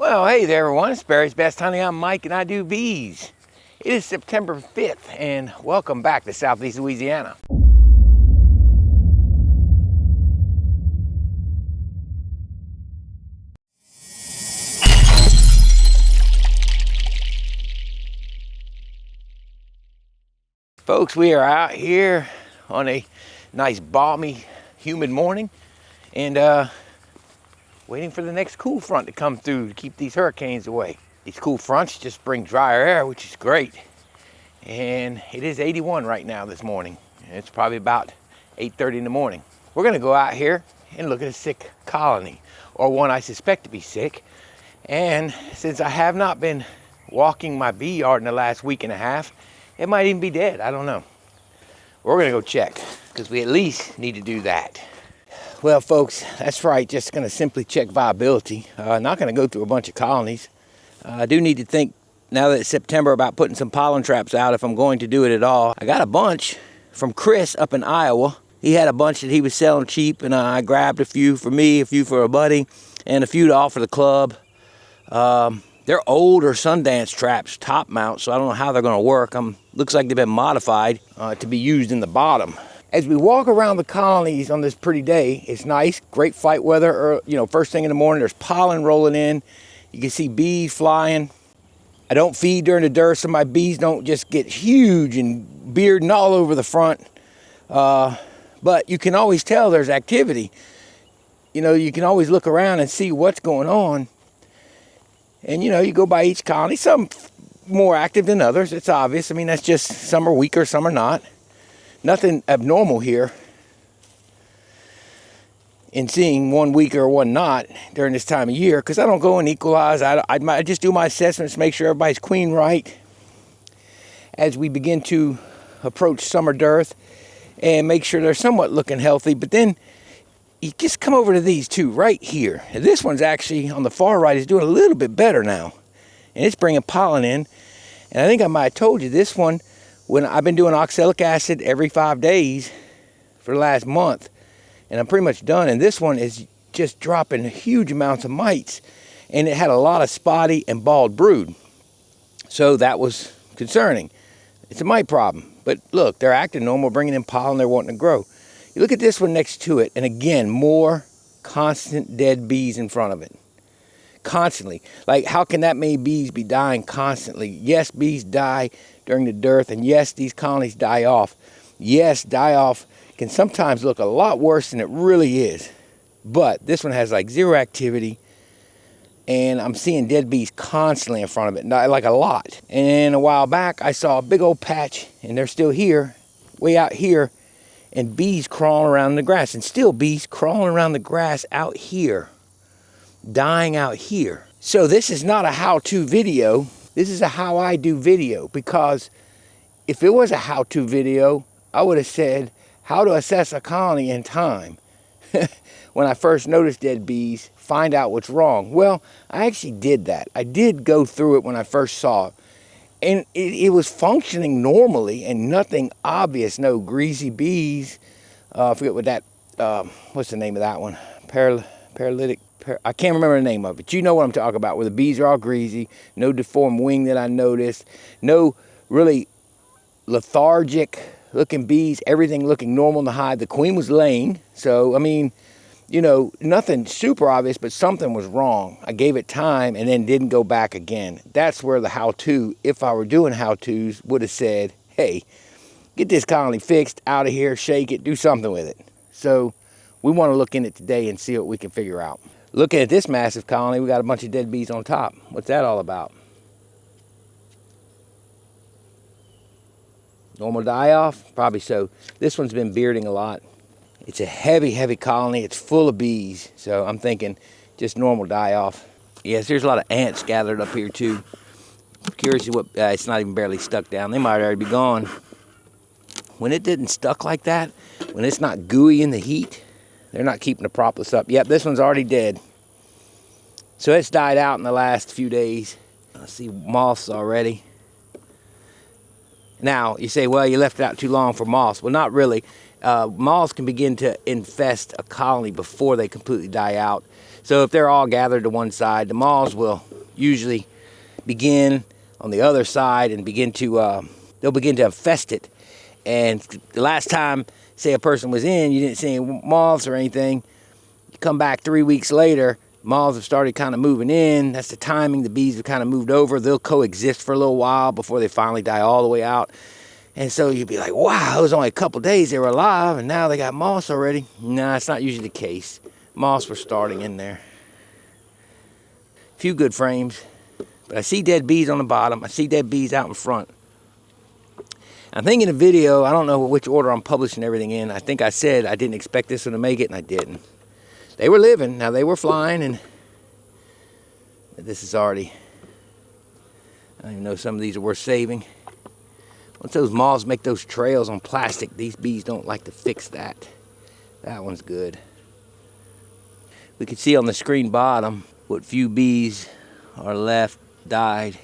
Well, hey there everyone, it's Barry's Best Honey. I'm Mike and I do bees. It is September 5th and welcome back to Southeast Louisiana. Folks, we are out here on a nice balmy, humid morning and waiting for the next cool front to come through to keep these hurricanes away. These cool fronts just bring drier air, which is great. And it is 81 right now this morning. It's probably about 8:30 in the morning. We're gonna go out here and look at a sick colony, or one I suspect to be sick. And since I have not been walking my bee yard in the last week and a half, it might even be dead, I don't know. We're gonna go check, because we at least need to do that. Well, folks, that's right, just gonna simply check viability. Not gonna go through a bunch of colonies. I do need to think, now that it's September, about putting some pollen traps out if I'm going to do it at all. I got a bunch from Chris up in Iowa. He had a bunch that he was selling cheap, and I grabbed a few for me, a few for a buddy, and a few to offer the club. They're older Sundance traps, top mount, so I don't know how they're gonna work. Looks like they've been modified to be used in the bottom. As we walk around the colonies on this pretty day, it's nice, great flight weather, or, first thing in the morning, there's pollen rolling in. You can see bees flying. I don't feed during the dearth, so my bees don't just get huge and bearding all over the front. But you can always tell there's activity. You can always look around and see what's going on. And, you go by each colony, some more active than others, it's obvious. I mean, that's just, some are weaker, some are not. Nothing abnormal here in seeing one weaker or one not during this time of year, because I don't go and equalize. I just do my assessments, make sure everybody's queen right as we begin to approach summer dearth, and make sure they're somewhat looking healthy. But then you just come over to these two right here. And this one's actually on the far right is doing a little bit better now, and it's bringing pollen in. And I think I might have told you this one, when I've been doing oxalic acid every 5 days for the last month, and I'm pretty much done. And this one is just dropping huge amounts of mites, and it had a lot of spotty and bald brood. So that was concerning. It's a mite problem. But look, they're acting normal, bringing in pollen, they're wanting to grow. You look at this one next to it, and again, more constant dead bees in front of it. Constantly. Like, how can that many bees be dying constantly? Yes, bees die during the dearth, and yes, these colonies die off. Yes, die off can sometimes look a lot worse than it really is. But this one has like zero activity, and I'm seeing dead bees constantly in front of it, like a lot. And a while back, I saw a big old patch, and they're still here, way out here, and bees crawling around in the grass, and still bees crawling around the grass out here, dying out here. So this is not a how-to video. This is a how I do video, because if it was a how-to video, I would have said how to assess a colony in time. When I first noticed dead bees, find out what's wrong. Well, I actually did that. I did go through it when I first saw it. And it was functioning normally and nothing obvious. No greasy bees. I forget what that, what's the name of that one? Paralytic. I can't remember the name of it. You know what I'm talking about, where the bees are all greasy. No deformed wing that I noticed. No really lethargic looking bees. Everything looking normal in the hive. The queen was laying. So, I mean, nothing super obvious, but something was wrong. I gave it time and then didn't go back again. That's where the how-to, if I were doing how-tos, would have said, hey, get this colony fixed, out of here, shake it, do something with it. So we want to look in it today and see what we can figure out. Looking at this massive colony, we got a bunch of dead bees on top. What's that all about? Normal die-off? Probably so. This one's been bearding a lot. It's a heavy, heavy colony. It's full of bees. So I'm thinking just normal die-off. Yes, there's a lot of ants gathered up here too. Curious what, it's not even barely stuck down. They might already be gone. When it didn't stuck like that, when it's not gooey in the heat, they're not keeping the propolis up. Yep, this one's already dead. So it's died out in the last few days. I see moths already. Now, you say, well, you left it out too long for moths. Well, not really. Moths can begin to infest a colony before they completely die out. So if they're all gathered to one side, the moths will usually begin on the other side and begin to, they'll begin to infest it. And the last time, say a person was in, you didn't see any moths or anything. You come back 3 weeks later, moths have started kind of moving in. That's the timing. The bees have kind of moved over. They'll coexist for a little while before they finally die all the way out. And so you'd be like, wow, it was only a couple days they were alive, and now they got moths already. Nah, it's not usually the case. Moths were starting in there. A few good frames. But I see dead bees on the bottom. I see dead bees out in front. I'm thinking the video, I don't know which order I'm publishing everything in. I think I said I didn't expect this one to make it, and I didn't. They were living. Now, they were flying, and this is already, I don't even know if some of these are worth saving. Once those moths make those trails on plastic, these bees don't like to fix that. That one's good. We can see on the screen bottom what few bees are left, died.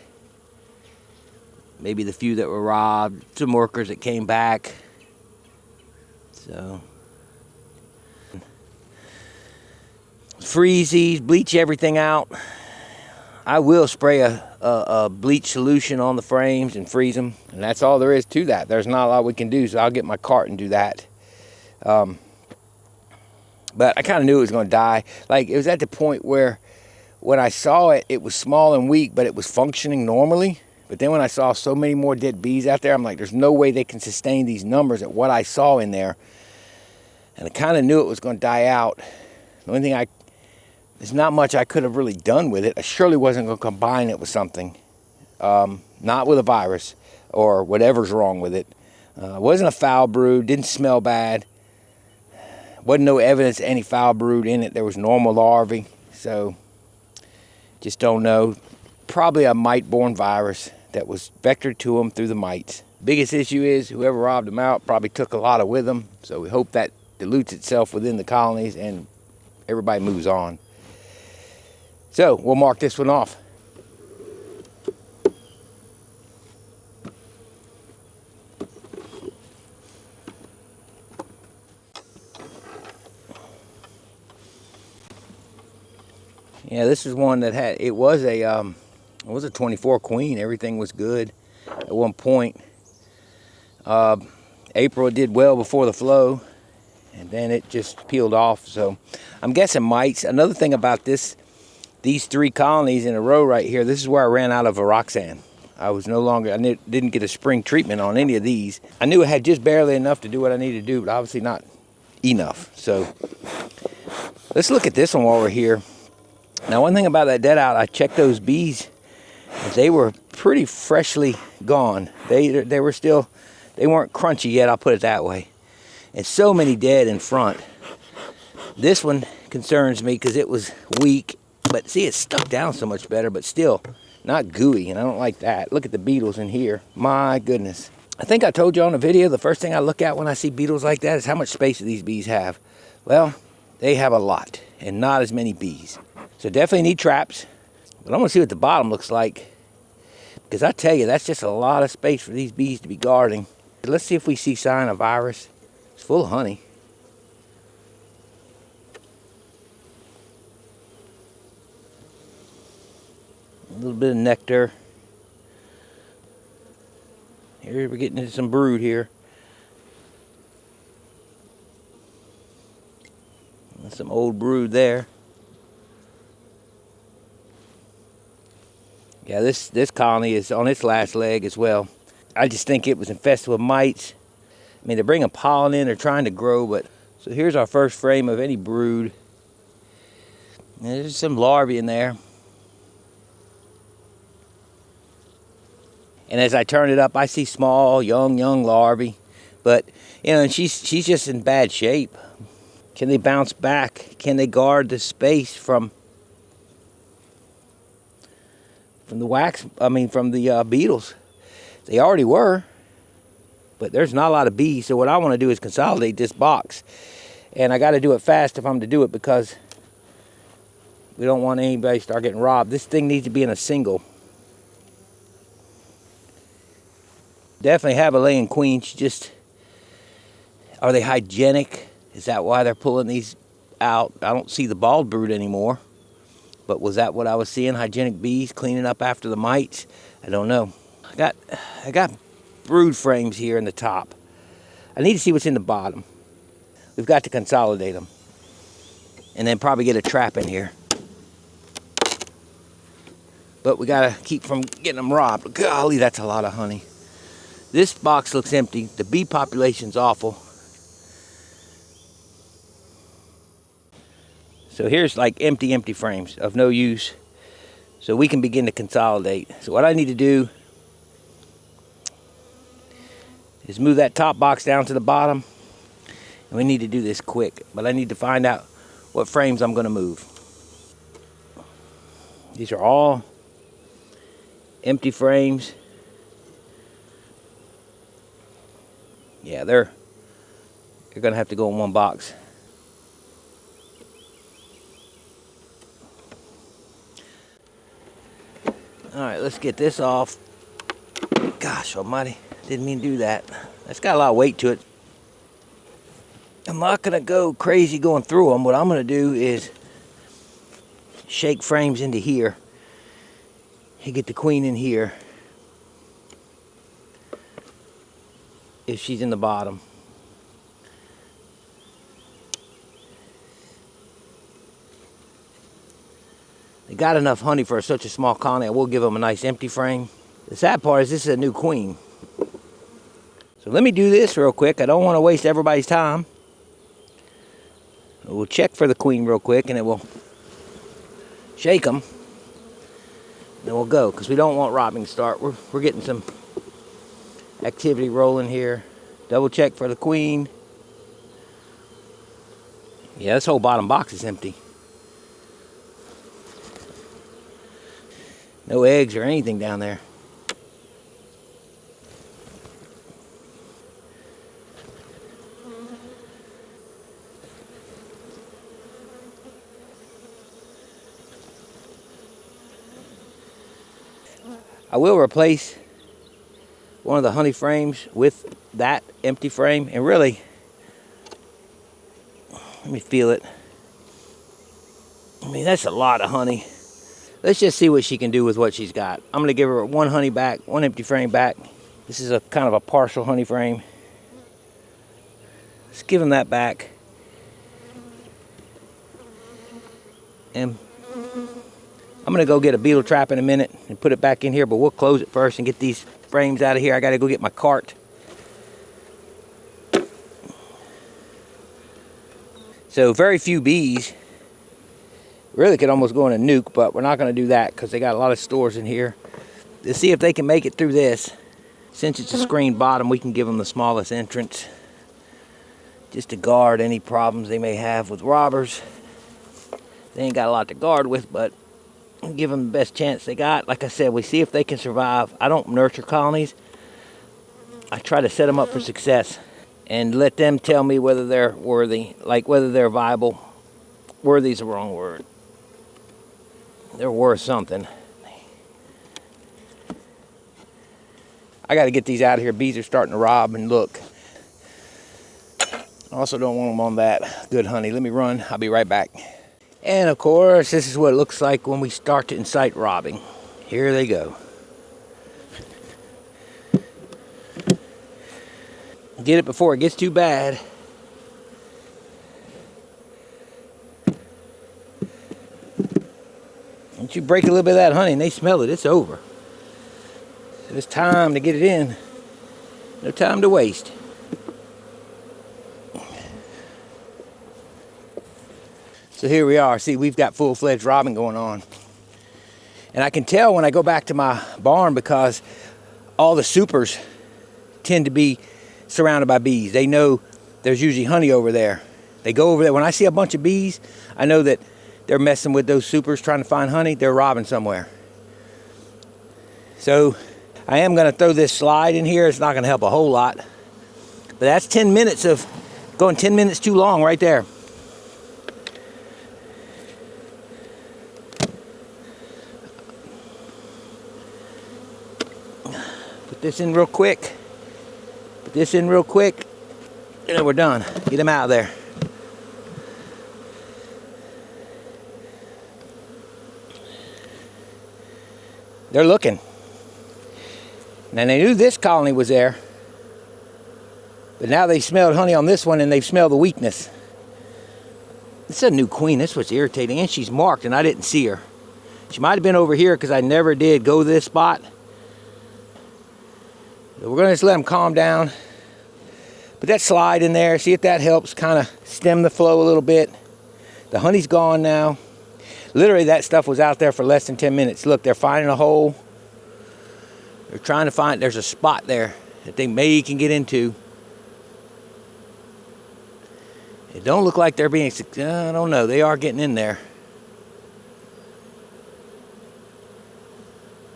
Maybe the few that were robbed, some workers that came back. So, freeze these, bleach everything out. I will spray a bleach solution on the frames and freeze them, and that's all there is to that. There's not a lot we can do, so I'll get my cart and do that. But I kind of knew it was going to die. Like, it was at the point where when I saw it, it was small and weak, but it was functioning normally. But then when I saw so many more dead bees out there, I'm like, there's no way they can sustain these numbers at what I saw in there. And I kind of knew it was going to die out. The only thing there's not much I could have really done with it. I surely wasn't going to combine it with something. Not with a virus or whatever's wrong with it. It wasn't a foul brood, didn't smell bad. Wasn't no evidence of any foul brood in it. There was normal larvae, so just don't know. Probably a mite-borne virus that was vectored to them through the mites. Biggest issue is whoever robbed them out probably took a lot of with them, so we hope that dilutes itself within the colonies and everybody moves on. So we'll mark this one off. Yeah, this is one that had, it was a 24 queen. Everything was good at one point. April did well before the flow, and then it just peeled off. So I'm guessing mites. Another thing about these 3 colonies in a row right here, this is where I ran out of Viroxan. I didn't get a spring treatment on any of these. I knew I had just barely enough to do what I needed to do, but obviously not enough. So let's look at this one while we're here. Now, one thing about that dead out, I checked those bees. They were pretty freshly gone. They weren't crunchy yet, I'll put it that way. And so many dead in front. This one concerns me because it was weak. But see, it's stuck down so much better, but still not gooey, and I don't like that. Look at the beetles in here. My goodness. I think I told you on the video, the first thing I look at when I see beetles like that is how much space do these bees have. Well, they have a lot, and not as many bees. So definitely need traps. But I'm going to see what the bottom looks like. Because I tell you, that's just a lot of space for these bees to be guarding. Let's see if we see sign of virus. It's full of honey. A little bit of nectar. Here we're getting into some brood here. That's some old brood there. Yeah, this colony is on its last leg as well. I just think it was infested with mites. I mean, they're bringing pollen in, they're trying to grow, but... So here's our first frame of any brood. And there's some larvae in there. And as I turn it up, I see small, young larvae. But, you know, and she's just in bad shape. Can they bounce back? Can they guard the space from the wax, from the beetles? They already were, but there's not a lot of bees. So what I want to do is consolidate this box. And I got to do it fast if I'm to do it, because we don't want anybody to start getting robbed. This thing needs to be in a single. Definitely have a laying queen. She just, are they hygienic? Is that why they're pulling these out? I don't see the bald brood anymore. But was that what I was seeing? Hygienic bees cleaning up after the mites? I don't know. I got brood frames here in the top. I need to see what's in the bottom. We've got to consolidate them. And then probably get a trap in here. But we gotta keep from getting them robbed. Golly, that's a lot of honey. This box looks empty. The bee population's awful. So here's like empty frames of no use. So we can begin to consolidate. So what I need to do is move that top box down to the bottom. And we need to do this quick. But I need to find out what frames I'm gonna move. These are all empty frames. Yeah, they're gonna have to go in one box. All right, let's get this off. Gosh almighty, didn't mean to do that. That's got a lot of weight to it. I'm not gonna go crazy going through them. What I'm gonna do is shake frames into here. You get the queen in here. If she's in the bottom. They got enough honey for such a small colony. I will give them a nice empty frame. The sad part is this is a new queen. So let me do this real quick. I don't want to waste everybody's time. We'll check for the queen real quick and it will shake them. Then we'll go because we don't want robbing to start. We're getting some activity rolling here. Double check for the queen. Yeah, this whole bottom box is empty. No eggs or anything down there. I will replace one of the honey frames with that empty frame, and really, let me feel it. I mean, that's a lot of honey. Let's just see what she can do with what she's got. I'm gonna give her one honey back, one empty frame back. This is a kind of a partial honey frame. Let's give him that back. And I'm gonna go get a beetle trap in a minute and put it back in here, but we'll close it first and get these frames out of here. I gotta go get my cart. So very few bees. Really could almost go in a nuke, but we're not gonna do that because they got a lot of stores in here. To see if they can make it through this. Since it's a screened bottom, we can give them the smallest entrance just to guard any problems they may have with robbers. They ain't got a lot to guard with, but give them the best chance they got. Like I said, we see if they can survive. I don't nurture colonies. I try to set them up for success and let them tell me whether they're worthy, like whether they're viable. Worthy is the wrong word. They're worth something. I got to get these out of here. Bees are starting to rob, and look. I also don't want them on that good honey. Let me run. I'll be right back. And of course, this is what it looks like when we start to incite robbing. Here they go. Get it before it gets too bad. Once you break a little bit of that honey and they smell it, it's over. So it's time to get it in. No time to waste. So here we are. See, we've got full-fledged robbing going on. And I can tell when I go back to my barn because all the supers tend to be surrounded by bees. They know there's usually honey over there. They go over there. When I see a bunch of bees, I know that they're messing with those supers trying to find honey. They're robbing somewhere. So I am going to throw this slide in here. It's not going to help a whole lot. But that's 10 minutes of going 10 minutes too long right there. Put this in real quick. Put this in real quick. And then we're done. Get them out of there. They're looking. Now they knew this colony was there, but now they smelled honey on this one and they've smelled the weakness. This is a new queen. That's what's irritating. And she's marked and I didn't see her. She might have been over here because I never did go to this spot. So we're going to just let them calm down. Put that slide in there. See if that helps kind of stem the flow a little bit. The honey's gone now. Literally that stuff was out there for less than 10 minutes. Look, they're finding a hole. They're trying to find, there's a spot there that they may can get into. It don't look like they're being, I don't know, they are getting in there.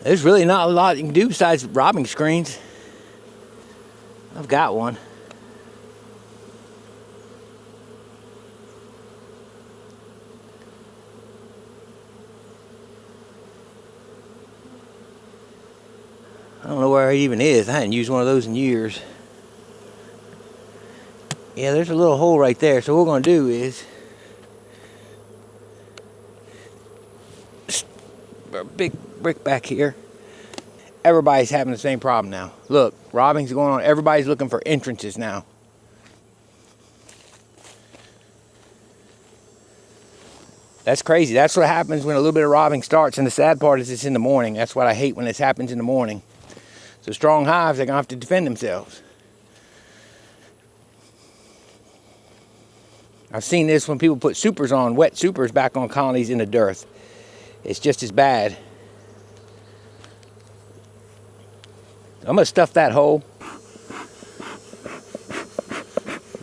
There's really not a lot you can do besides robbing screens. I've got one. I don't know where it even is. I hadn't used one of those in years. Yeah, there's a little hole right there. So what we're going to do is a big brick back here. Everybody's having the same problem now. Look, robbing's going on. Everybody's looking for entrances now. That's crazy. That's what happens when a little bit of robbing starts. And the sad part is it's in the morning. That's what I hate when this happens in the morning. So strong hives, they're going to have to defend themselves. I've seen this when people put supers on, wet supers back on colonies in the dearth. It's just as bad. I'm going to stuff that hole.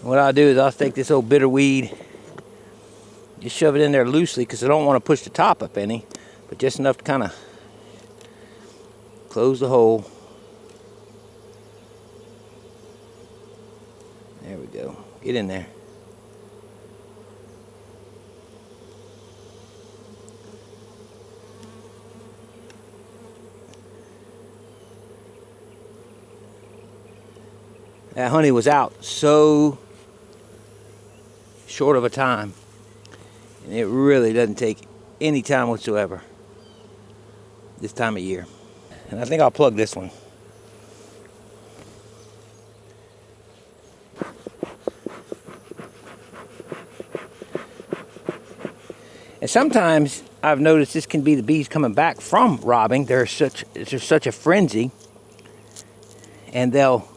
What I'll do is I'll take this old bitter weed, just shove it in there loosely because I don't want to push the top up any, but just enough to kind of close the hole. There we go. Get in there. That honey was out so short of a time. And it really doesn't take any time whatsoever this time of year. And I think I'll plug this one. And sometimes I've noticed this can be the bees coming back from robbing. There's such a frenzy, and they'll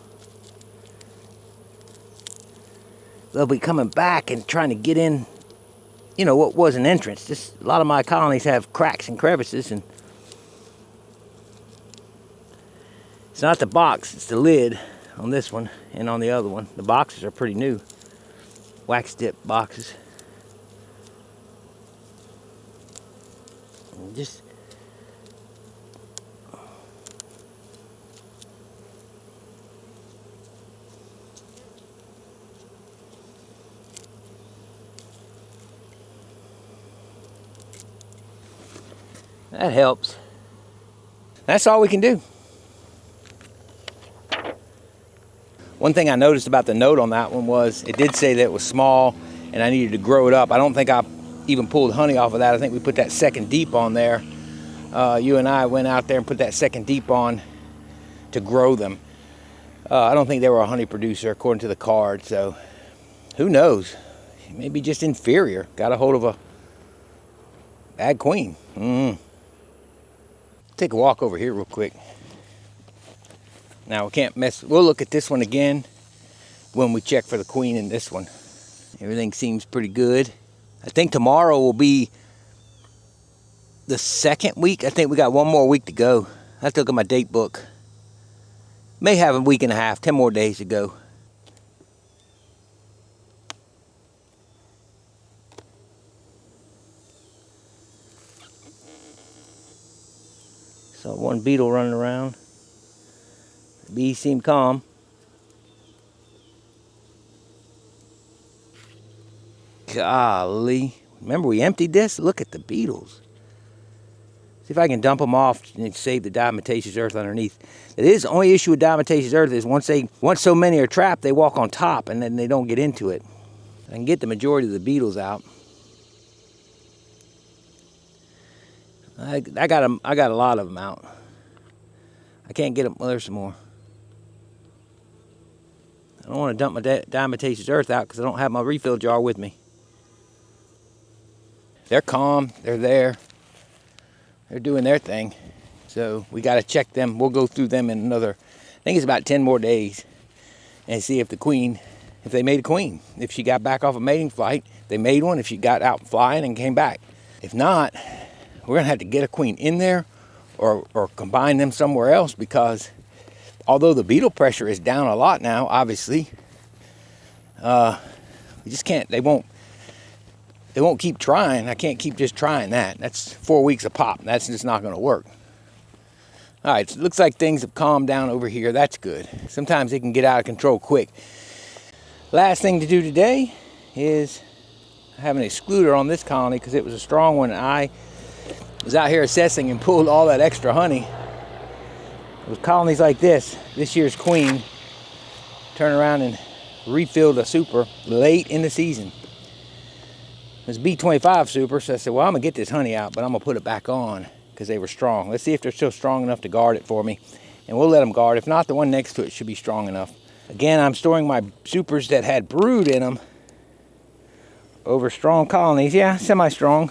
be coming back and trying to get in, you know, what was an entrance. A lot of my colonies have cracks and crevices, and it's not the box, it's the lid on this one and on the other one. The boxes are pretty new, wax dip boxes. And just that helps. That's all we can do. One thing I noticed about the note on that one was it did say that it was small and I needed to grow it up. I don't think I even pulled honey off of that. I think we put that second deep on there. You and I went out there and put that second deep on to grow them. I don't think they were a honey producer according to the card, so who knows? Maybe just inferior. Got a hold of a bad queen. Take a walk over here real quick. Now we can't mess, we'll look at this one again when we check for the queen in this one. Everything seems pretty good. I think tomorrow will be the second week. I think we got one more week to go. I have to look at my date book. May have a week and a half, 10 more days to go. Saw one beetle running around. The bees seem calm. Golly. Remember we emptied this? Look at the beetles. See if I can dump them off and save the diatomaceous earth underneath. It is the only issue with diatomaceous earth is once so many are trapped, they walk on top and then they don't get into it. I can get the majority of the beetles out. I got a lot of them out. I can't get them. Well, there's some more. I don't want to dump my diatomaceous earth out because I don't have my refill jar with me. They're calm. They're there. They're doing their thing. So we got to check them. We'll go through them in another, I think it's about 10 more days, and see if the queen, if they made a queen. If she got back off a mating flight, they made one. If she got out flying and came back. If not, we're going to have to get a queen in there or combine them somewhere else, because although the beetle pressure is down a lot now, obviously, we just can't, they won't keep trying. I can't keep just trying that. That's 4 weeks a pop. That's just not going to work. All right, so it looks like things have calmed down over here. That's good. Sometimes they can get out of control quick. Last thing to do today is I have an excluder on this colony because it was a strong one. I was out here assessing and pulled all that extra honey. With colonies like this year's queen turned around and refilled a super late in the season. It was B25 super, so I said, well, I'm going to get this honey out, but I'm going to put it back on because they were strong. Let's see if they're still strong enough to guard it for me, and we'll let them guard. If not, the one next to it should be strong enough. Again, I'm storing my supers that had brood in them over strong colonies. Yeah, semi-strong.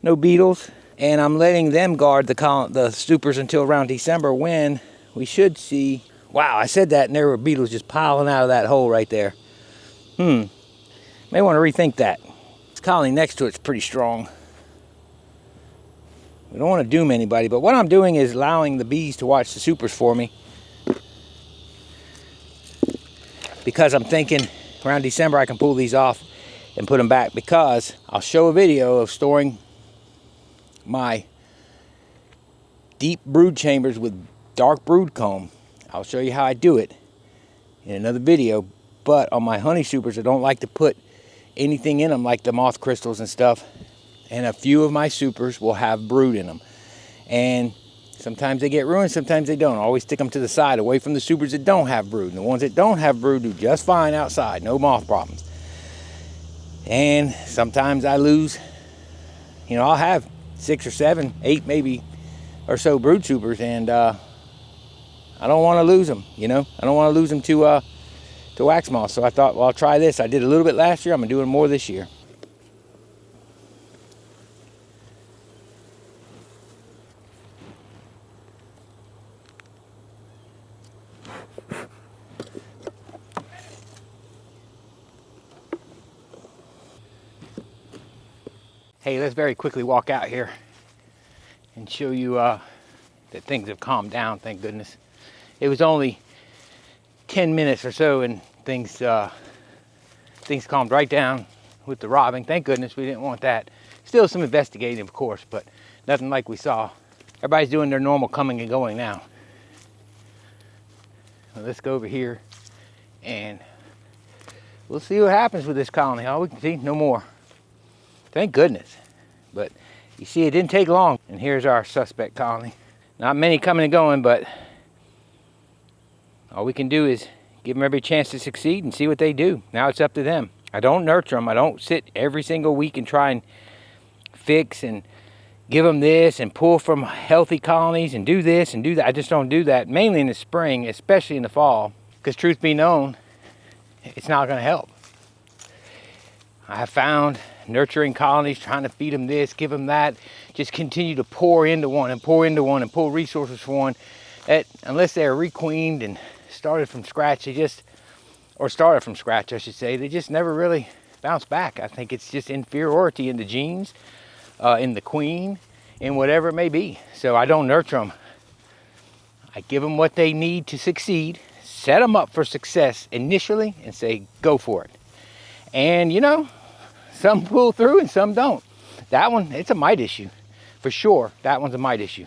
No beetles. And I'm letting them guard the supers until around December, when we should see... Wow, I said that and there were beetles just piling out of that hole right there. May want to rethink that. This colony next to it's pretty strong. We don't want to doom anybody, but what I'm doing is allowing the bees to watch the supers for me, because I'm thinking around December I can pull these off and put them back, because I'll show a video of storing my deep brood chambers with dark brood comb. I'll show you how I do it in another video, but on my honey supers I don't like to put anything in them like the moth crystals and stuff, and a few of my supers will have brood in them, and sometimes they get ruined, sometimes they don't. I always stick them to the side away from the supers that don't have brood, and the ones that don't have brood do just fine outside, no moth problems. And sometimes I lose, you know, I'll have 6 or 7, 8 maybe or so brood supers, and I don't want to lose them, you know. I don't want to lose them to wax moth. So I thought, well, I'll try this. I did a little bit last year. I'm going to do it more this year. Hey, let's very quickly walk out here and show you that things have calmed down, thank goodness. It was only 10 minutes or so and things calmed right down with the robbing. Thank goodness, we didn't want that. Still some investigating, of course, but nothing like we saw. Everybody's doing their normal coming and going now. Well, let's go over here and we'll see what happens with this colony. All we can see, no more. Thank goodness. But you see, it didn't take long. And here's our suspect colony. Not many coming and going, but all we can do is give them every chance to succeed and see what they do. Now it's up to them. I don't nurture them. I don't sit every single week and try and fix and give them this and pull from healthy colonies and do this and do that. I just don't do that, mainly in the spring, especially in the fall, because truth be known, it's not going to help. I have found nurturing colonies, trying to feed them this, give them that, just continue to pour into one and pour into one and pull resources for one, that unless they're requeened and started from scratch, they just never really bounce back. I think it's just inferiority in the genes, in the queen, in whatever it may be. So I don't nurture them. I give them what they need to succeed, set them up for success initially, and say, go for it. And you know, some pull through and some don't. That one, it's a mite issue. For sure, that one's a mite issue.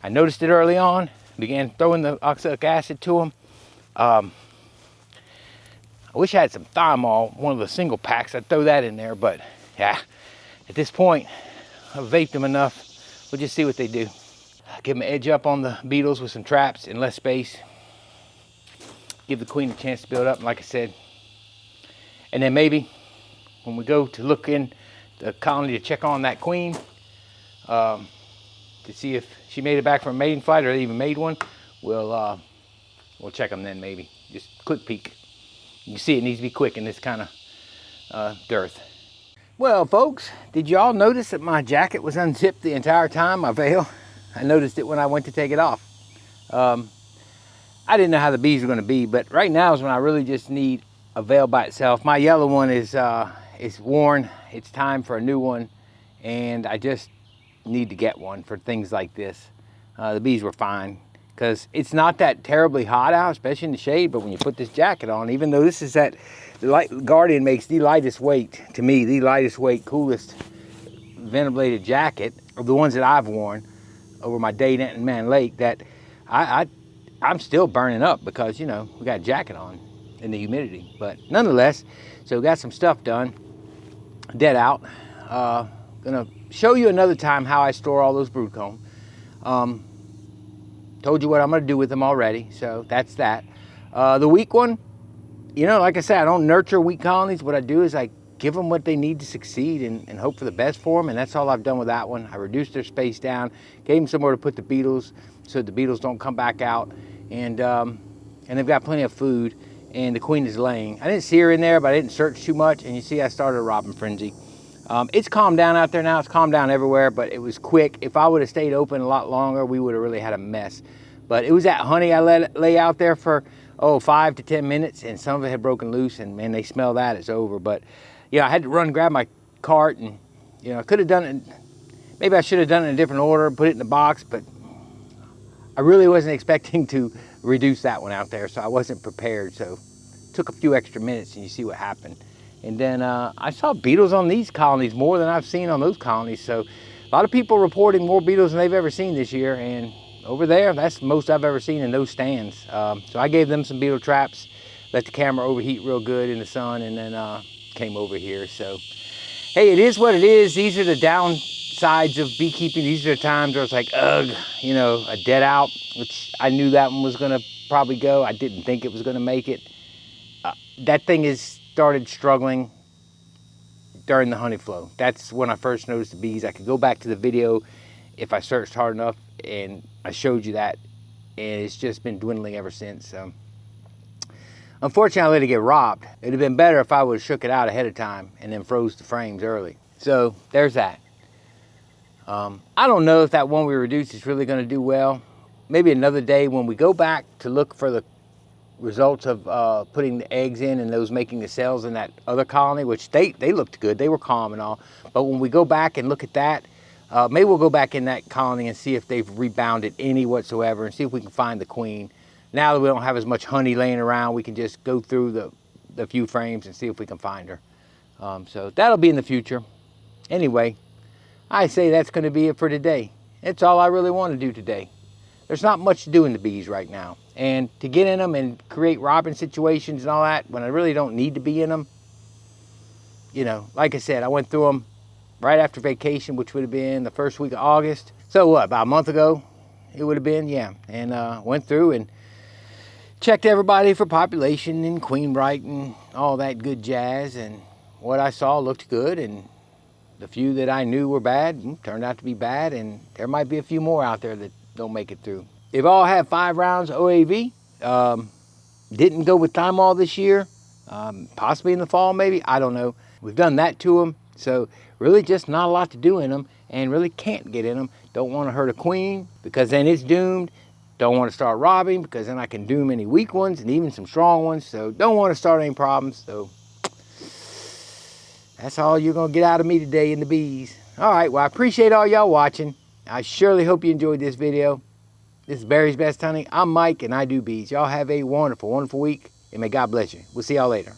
I noticed it early on, began throwing the oxalic acid to them. I wish I had some thiamol, one of the single packs. I'd throw that in there, but yeah, at this point, I've vaped them enough. We'll just see what they do. Give them an edge up on the beetles with some traps and less space. Give the queen a chance to build up, like I said. And then maybe when we go to look in the colony to check on that queen, to see if she made it back from a mating flight or they even made one, we'll check them then maybe. Just quick peek. You can see it needs to be quick in this kind of dearth. Well, folks, did y'all notice that my jacket was unzipped the entire time, my veil? I noticed it when I went to take it off. I didn't know how the bees were going to be, but right now is when I really just need a veil by itself. My yellow one is worn. It's time for a new one, and I just need to get one for things like this. The bees were fine because it's not that terribly hot out, especially in the shade, but when you put this jacket on, even though this is that Guardian makes the lightest weight, to me, the lightest weight, coolest ventilated jacket of the ones that I've worn over my day in Man Lake, that I'm still burning up because, you know, we got a jacket on in the humidity. But nonetheless, so we got some stuff done, dead out. Gonna show you another time how I store all those brood comb. Told you what I'm gonna do with them already, so that's that. The weak one, you know, like I said, I don't nurture weak colonies. What I do is I give them what they need to succeed and hope for the best for them, and that's all I've done with that one. I reduced their space down, gave them somewhere to put the beetles so the beetles don't come back out, and they've got plenty of food, and the queen is laying. I didn't see her in there, but I didn't search too much, and you see I started a robin frenzy. It's calmed down out there now. It's calmed down everywhere, but it was quick. If I would have stayed open a lot longer, we would have really had a mess. But it was that honey I let it lay out there for 5 to 10 minutes, and some of it had broken loose, and man, they smell that, it's over. But yeah, I had to run and grab my cart, and you know, I could have done it, maybe I should have done it in a different order, put it in the box, but I really wasn't expecting to reduce that one out there, so I wasn't prepared. So it took a few extra minutes, and you see what happened. And then I saw beetles on these colonies more than I've seen on those colonies. So a lot of people reporting more beetles than they've ever seen this year, and over there, that's the most I've ever seen in those stands. So I gave them some beetle traps, let the camera overheat real good in the sun, and then came over here. So, hey, it is what it is. These are the downsides of beekeeping. These are the times where it's like, ugh, you know, a dead out, which I knew that one was gonna probably go. I didn't think it was gonna make it. That thing is started struggling during the honey flow. That's when I first noticed the bees. I could go back to the video if I searched hard enough, and I showed you that, and it's just been dwindling ever since. Unfortunately, I let it get robbed. It'd have been better if I would have shook it out ahead of time and then froze the frames early. So there's that. I don't know if that one we reduced is really going to do well. Maybe another day when we go back to look for the results of putting the eggs in and those making the cells in that other colony, which they looked good, they were calm and all. But when we go back and look at that, maybe we'll go back in that colony and see if they've rebounded any whatsoever, and see if we can find the queen. Now that we don't have as much honey laying around, we can just go through the few frames and see if we can find her. So that'll be in the future. Anyway, I say that's going to be it for today. That's all I really want to do today. There's not much to do in the bees right now. And to get in them and create robin situations and all that, when I really don't need to be in them, you know, like I said, I went through them right after vacation, which would have been the first week of August. So what, about a month ago it would have been, yeah. And went through and checked everybody for population and queen right and all that good jazz. And what I saw looked good, and the few that I knew were bad turned out to be bad, and there might be a few more out there that don't make it through. They've all had 5 rounds of OAV. Didn't go with Thymol this year, possibly in the fall maybe, I don't know. We've done that to them, so really just not a lot to do in them, and really can't get in them. Don't want to hurt a queen because then it's doomed. Don't want to start robbing because then I can doom any weak ones and even some strong ones. So don't want to start any problems. So that's all you're going to get out of me today in the bees. All right, well, I appreciate all y'all watching. I surely hope you enjoyed this video. This is Barry's Best Honey. I'm Mike, and I do bees. Y'all have a wonderful, wonderful week, and may God bless you. We'll see y'all later.